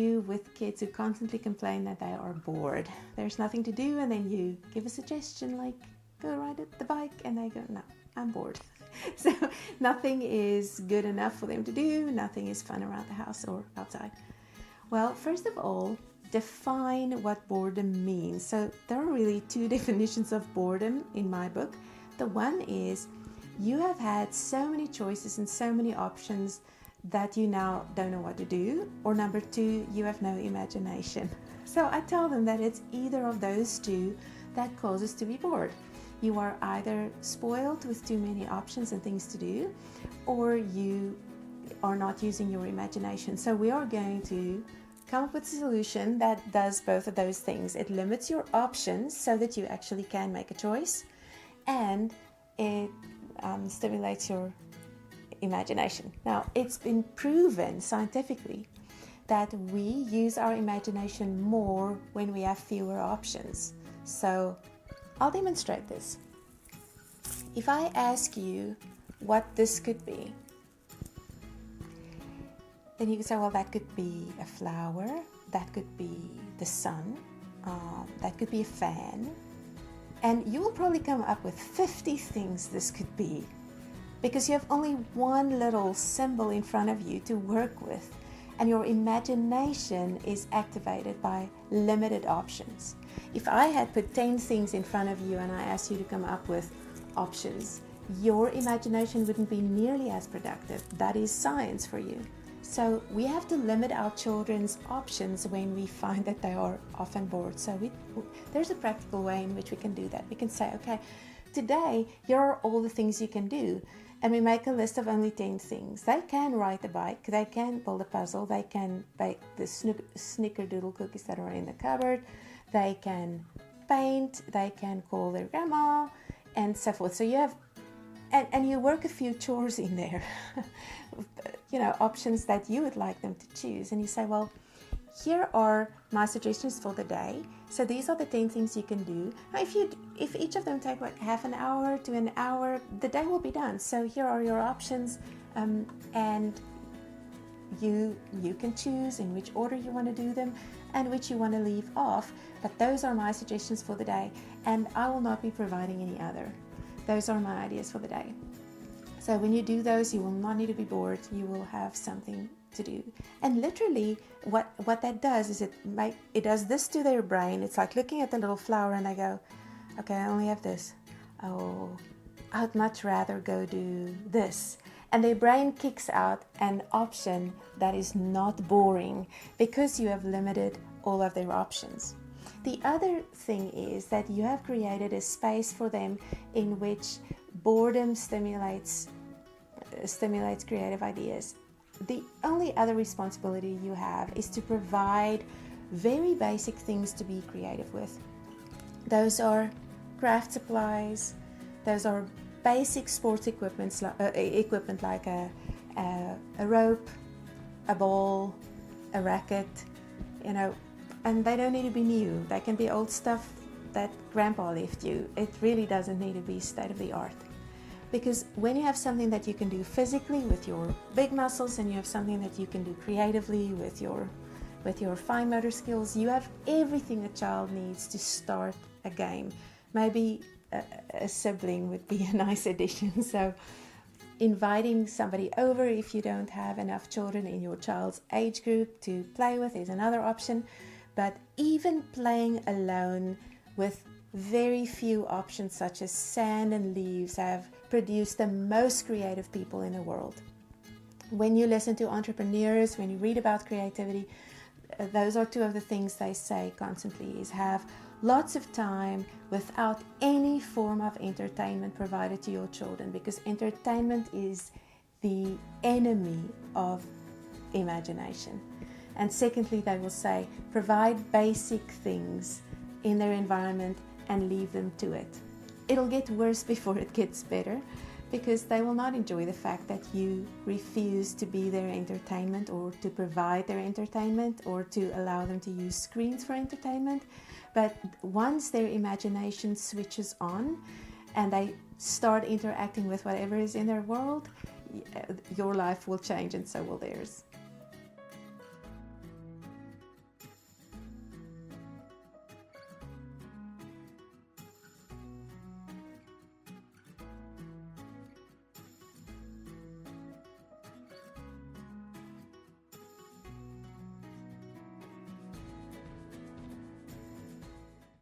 do with kids who constantly complain that they are bored. There's nothing to do, and then you give a suggestion like, go ride the bike, and they go, no, I'm bored. So nothing is good enough for them to do. Nothing is fun around the house or outside. Well, first of all, define what boredom means. So there are really two definitions of boredom in my book. The one is you have had so many choices and so many options that you now don't know what to do. Or number two, you have no imagination. So I tell them that it's either of those two that causes to be bored. You are either spoiled with too many options and things to do, or you are not using your imagination. So we are going to come up with a solution that does both of those things. It limits your options so that you actually can make a choice, and it stimulates your imagination. Now, it's been proven scientifically that we use our imagination more when we have fewer options. So I'll demonstrate this. If I ask you what this could be, then you could say, well, that could be a flower, that could be the sun, that could be a fan, and you will probably come up with 50 things this could be, because you have only one little symbol in front of you to work with, and your imagination is activated by limited options. If I had put 10 things in front of you and I asked you to come up with options, your imagination wouldn't be nearly as productive. That is science for you. So we have to limit our children's options when we find that they are often bored. So there's a practical way in which we can do that. We can say, okay, today here are all the things you can do. And we make a list of only 10 things. They can ride a bike, they can build a puzzle, they can bake the snickerdoodle cookies that are in the cupboard, they can paint, they can call their grandma, and so forth. So you have, and you work a few chores in there, options that you would like them to choose. And you say, well, here are my suggestions for the day. So these are the 10 things you can do. Now, if each of them take like half an hour to an hour, the day will be done. So here are your options, and you can choose in which order you want to do them and which you want to leave off. But those are my suggestions for the day, and I will not be providing any other. Those are my ideas for the day. So when you do those, you will not need to be bored. You will have something to do. And literally what that does is it does this to their brain. It's like looking at the little flower and they go, okay, I only have this. Oh, I'd much rather go do this. And their brain kicks out an option that is not boring because you have limited all of their options. The other thing is that you have created a space for them in which boredom stimulates creative ideas. The only other responsibility you have is to provide very basic things to be creative with. Those are craft supplies, those are basic sports equipment like a rope, a ball, a racket, and they don't need to be new. They can be old stuff that grandpa left you. It really doesn't need to be state of the art. Because when you have something that you can do physically with your big muscles, and you have something that you can do creatively with your fine motor skills, you have everything a child needs to start a game. Maybe a sibling would be a nice addition. So inviting somebody over if you don't have enough children in your child's age group to play with is another option. But even playing alone with very few options such as sand and leaves have produced the most creative people in the world. When you listen to entrepreneurs, when you read about creativity, those are two of the things they say constantly, is have lots of time without any form of entertainment provided to your children, because entertainment is the enemy of imagination. And secondly, they will say, provide basic things in their environment and leave them to it. It'll get worse before it gets better, because they will not enjoy the fact that you refuse to be their entertainment, or to provide their entertainment, or to allow them to use screens for entertainment. But once their imagination switches on and they start interacting with whatever is in their world, your life will change, and so will theirs.